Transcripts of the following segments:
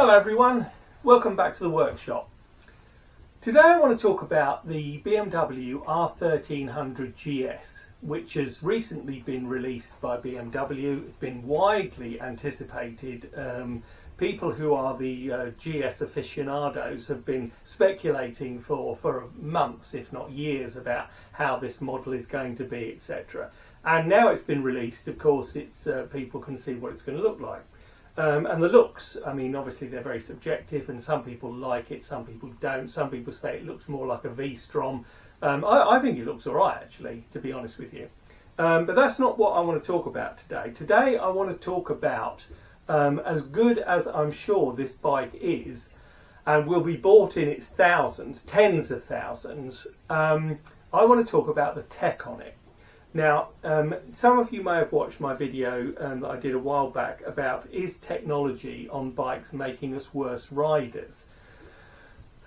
Hello everyone, welcome back to the workshop. Today I want to talk about the BMW R1300GS, which has recently been released by BMW. It's been widely anticipated. People who are the GS aficionados have been speculating for months, if not years, about how this model is going to be, etc. And now it's been released, of course, people can see what it's going to look like. And the looks, I mean, obviously they're very subjective, and some people like it, some people don't. Some people say it looks more like a V-Strom. I think it looks all right, actually, to be honest with you. But that's not what I want to talk about today. Today I want to talk about, as good as I'm sure this bike is, and will be bought in its thousands, tens of thousands, I want to talk about the tech on it. Now, some of you may have watched my video that I did a while back about is technology on bikes making us worse riders?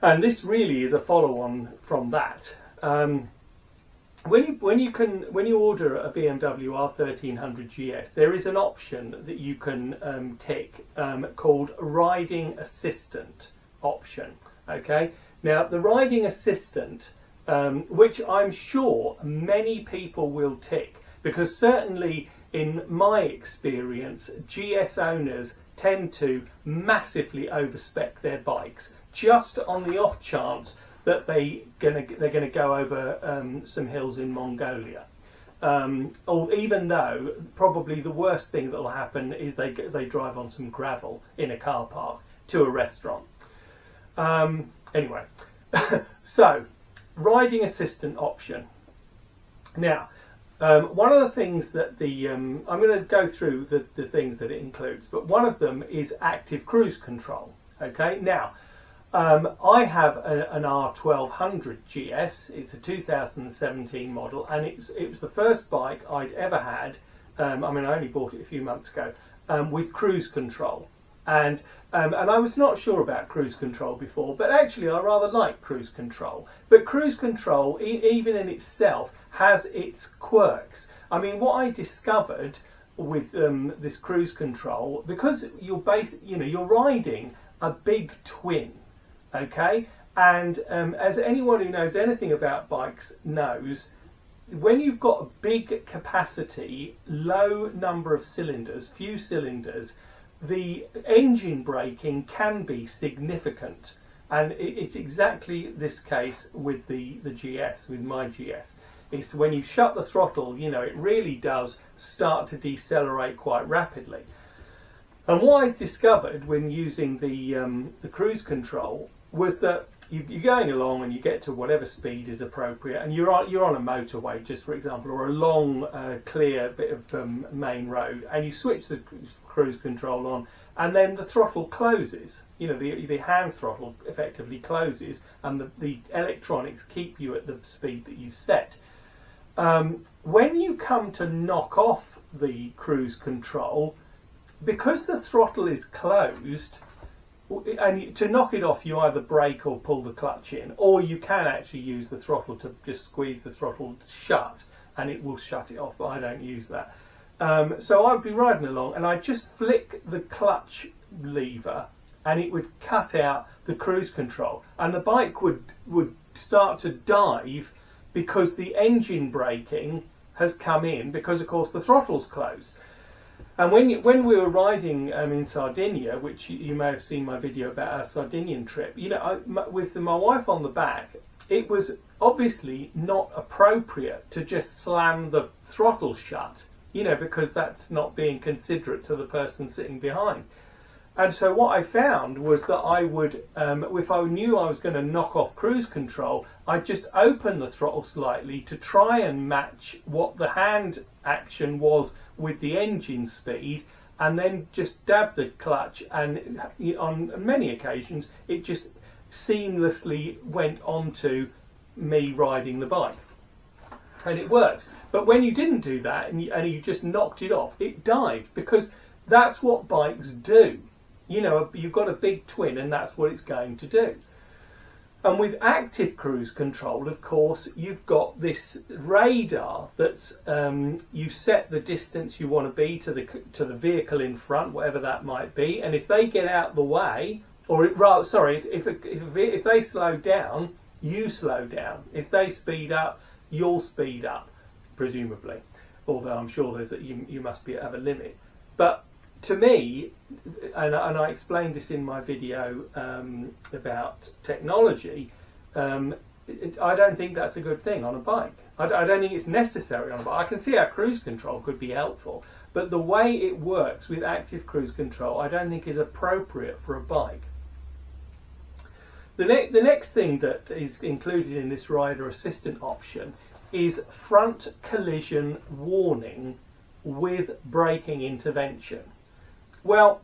And this really is a follow-on from that. When you order a BMW R1300GS, there is an option that you can tick called Riding Assistant option. Okay. Now, the Riding Assistant, which I'm sure many people will tick, because certainly in my experience GS owners tend to massively overspec their bikes just on the off chance that they're going to go over some hills in Mongolia, or even though probably the worst thing that will happen is they drive on some gravel in a car park to a restaurant. Anyway, so Riding Assistant option. Now, one of the things that I'm going to go through the things that it includes, but one of them is active cruise control. Okay, now I have an R1300GS. It's a 2017 model, and it was the first bike I'd ever had. I mean, I only bought it a few months ago with cruise control. And I was not sure about cruise control before, but actually I rather like cruise control. But cruise control, even in itself, has its quirks. I mean, what I discovered with this cruise control, because you're riding a big twin, okay? And as anyone who knows anything about bikes knows, when you've got a big capacity, low number of cylinders, few cylinders, the engine braking can be significant, and it's exactly this case with the GS, with my GS. It's when you shut the throttle, it really does start to decelerate quite rapidly. And what I discovered when using the cruise control was that you're going along and you get to whatever speed is appropriate, and you're on a motorway, just for example, or a long clear bit of main road, and you switch the cruise control on, and then the throttle closes. The hand throttle effectively closes, and the electronics keep you at the speed that you've set. When you come to knock off the cruise control, because the throttle is closed, and to knock it off you either brake or pull the clutch in, or you can actually use the throttle to just squeeze the throttle shut and it will shut it off, but I don't use that. So I'd be riding along and I'd just flick the clutch lever and it would cut out the cruise control, and the bike would start to dive because the engine braking has come in, because of course the throttle's closed. And when we were riding in Sardinia, which you may have seen my video about our Sardinian trip, with my wife on the back, it was obviously not appropriate to just slam the throttle shut, because that's not being considerate to the person sitting behind. And so what I found was that I would, if I knew I was going to knock off cruise control, I'd just open the throttle slightly to try and match what the hand action was with the engine speed, and then just dab the clutch, and on many occasions it just seamlessly went onto me riding the bike, and it worked. But when you didn't do that and you just knocked it off, it dived, because that's what bikes do. You've got a big twin and that's what it's going to do. And with active cruise control, of course, you've got this radar that's you set the distance you want to be to the vehicle in front, whatever that might be, and if they get out the way, or rather, sorry, if they slow down, you slow down. If they speed up, you'll speed up, presumably. Although I'm sure there's you must have a limit. But to me, and I explained this in my video about technology, I don't think that's a good thing on a bike. I don't think it's necessary on a bike. I can see how cruise control could be helpful, but the way it works with active cruise control, I don't think is appropriate for a bike. The next thing that is included in this rider assistant option is front collision warning with braking intervention. Well,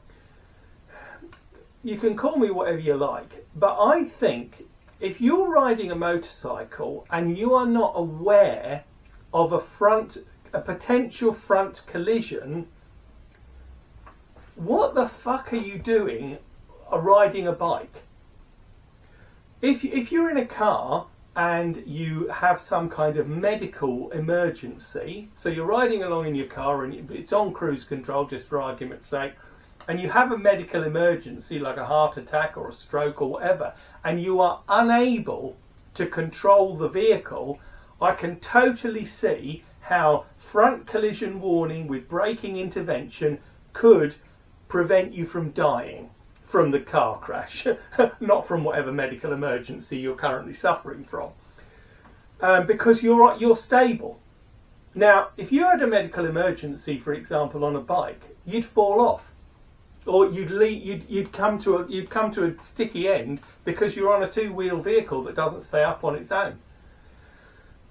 you can call me whatever you like, but I think if you're riding a motorcycle and you are not aware of a potential front collision, what the fuck are you doing riding a bike? If you're in a car and you have some kind of medical emergency, so you're riding along in your car and it's on cruise control, just for argument's sake, and you have a medical emergency like a heart attack or a stroke or whatever, and you are unable to control the vehicle, I can totally see how front collision warning with braking intervention could prevent you from dying from the car crash, not from whatever medical emergency you're currently suffering from, because you're stable. Now, if you had a medical emergency, for example, on a bike, you'd fall off, or you'd come to a sticky end because you're on a two-wheel vehicle that doesn't stay up on its own.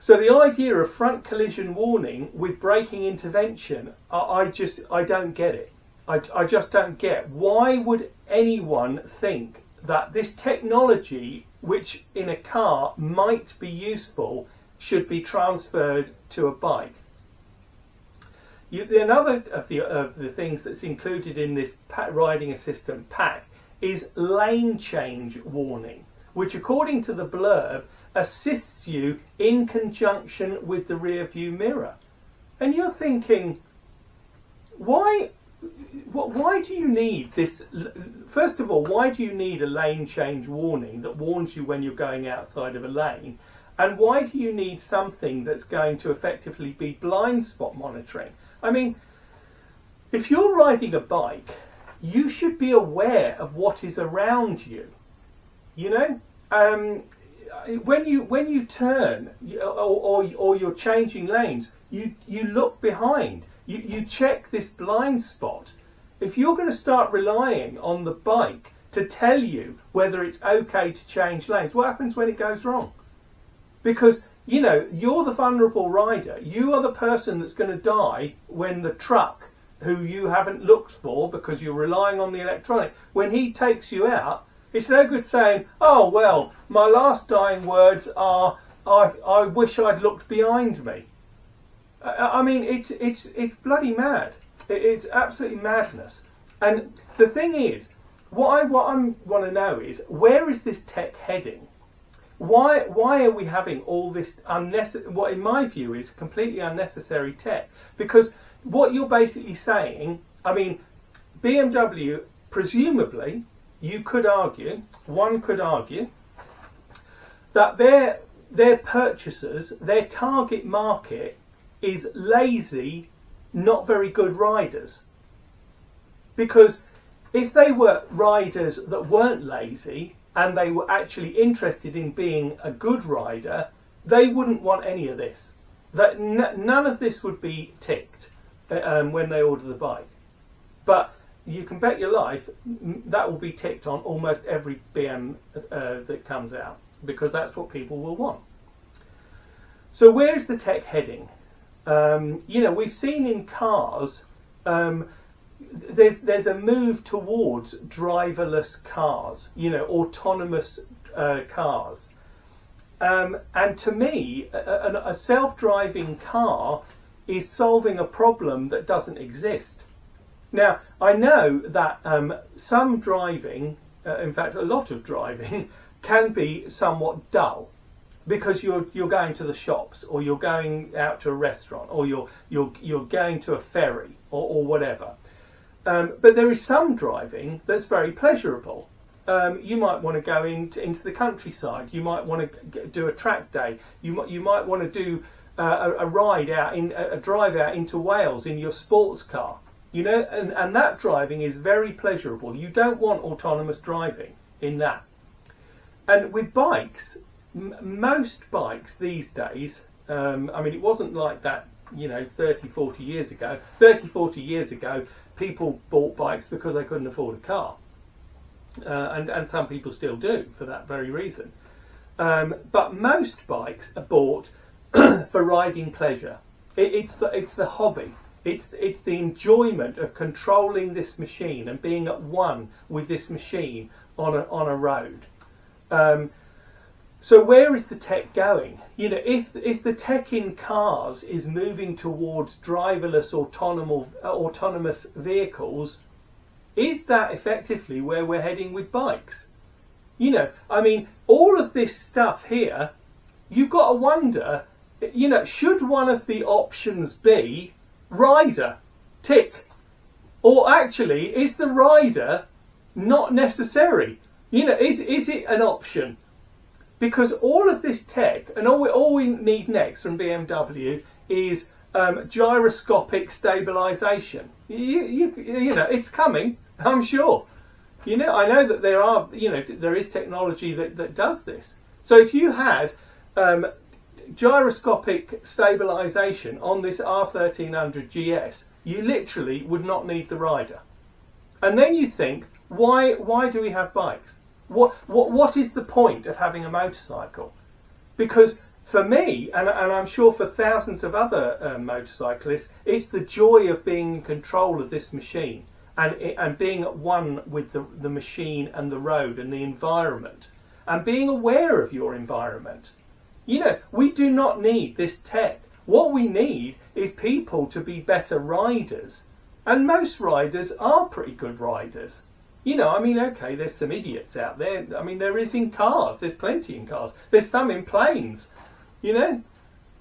So the idea of front collision warning with braking intervention, I don't get it. I just don't get. Why would anyone think that this technology, which in a car might be useful, should be transferred to a bike? Another of the things that's included in this riding assistant pack is lane change warning, which according to the blurb assists you in conjunction with the rear view mirror. And you're thinking, why do you need this? First of all, why do you need a lane change warning that warns you when you're going outside of a lane? And why do you need something that's going to effectively be blind spot monitoring? I mean, if you're riding a bike, you should be aware of what is around you. You know, when you turn or you're changing lanes, you look behind. You check this blind spot. If you're going to start relying on the bike to tell you whether it's okay to change lanes, what happens when it goes wrong? Because, you know, you're the vulnerable rider. You are the person that's going to die when the truck, who you haven't looked for because you're relying on the electronic, when he takes you out, it's no good saying, oh, well, my last dying words are, I wish I'd looked behind me. I mean, it's bloody mad. It's absolutely madness. And the thing is, what I want to know is, where is this tech heading? Why are we having all this unnecessary, what in my view is completely unnecessary tech? Because what you're basically saying, I mean, BMW, presumably, one could argue, that their purchasers, their target market, is lazy, not very good riders. Because if they were riders that weren't lazy and they were actually interested in being a good rider, they wouldn't want any of this. None of this would be ticked when they order the bike. But you can bet your life that will be ticked on almost every BM that comes out, because that's what people will want. So where is the tech heading? You know, we've seen in cars, there's a move towards driverless cars, you know, autonomous cars. And to me, a self-driving car is solving a problem that doesn't exist. Now, I know that some driving, in fact a lot of driving, can be somewhat dull, because you're going to the shops, or you're going out to a restaurant, or you're going to a ferry, or whatever. But there is some driving that's very pleasurable. You might want to go into the countryside. You might want to do a track day. You might want to do a ride out a drive out into Wales in your sports car. You know, and that driving is very pleasurable. You don't want autonomous driving in that. And with bikes, most bikes these days, I mean, it wasn't like that, you know, 30, 40 years ago. 30, 40 years ago, people bought bikes because they couldn't afford a car. And some people still do for that very reason. But most bikes are bought for riding pleasure. It's the hobby. It's the enjoyment of controlling this machine and being at one with this machine on a road. So where is the tech going? You know, if the tech in cars is moving towards driverless autonomous vehicles, is that effectively where we're heading with bikes? You know, I mean, all of this stuff here, you've got to wonder, you know, should one of the options be rider? Tick. Or actually, is the rider not necessary? You know, is it an option? Because all of this tech, and all we need next from BMW is gyroscopic stabilisation. You know, it's coming, I'm sure. You know, I know that there is technology that does this. So if you had gyroscopic stabilisation on this R1300GS, you literally would not need the rider. And then you think, why do we have bikes? What is the point of having a motorcycle? Because for me, and I'm sure for thousands of other motorcyclists, it's the joy of being in control of this machine and being at one with the machine and the road and the environment, and being aware of your environment. You know, we do not need this tech. What we need is people to be better riders. And most riders are pretty good riders. You know, I mean, okay, there's some idiots out there. I mean, there is in cars. There's plenty in cars. There's some in planes, you know.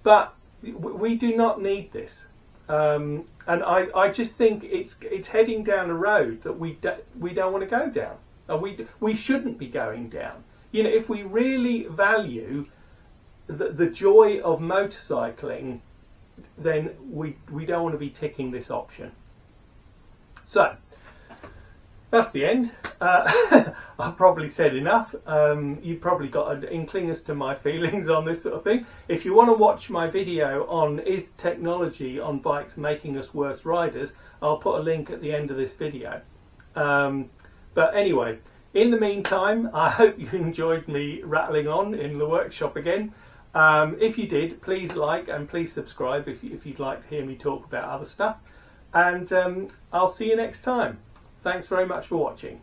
But we do not need this. And I just think it's heading down a road that we don't want to go down. We shouldn't be going down. You know, if we really value the joy of motorcycling, then we don't want to be ticking this option. So that's the end. I've probably said enough. You've probably got an inkling as to my feelings on this sort of thing. If you want to watch my video on is technology on bikes making us worse riders, I'll put a link at the end of this video. But anyway, in the meantime, I hope you enjoyed me rattling on in the workshop again. If you did, please like and please subscribe if you'd like to hear me talk about other stuff. And I'll see you next time. Thanks very much for watching.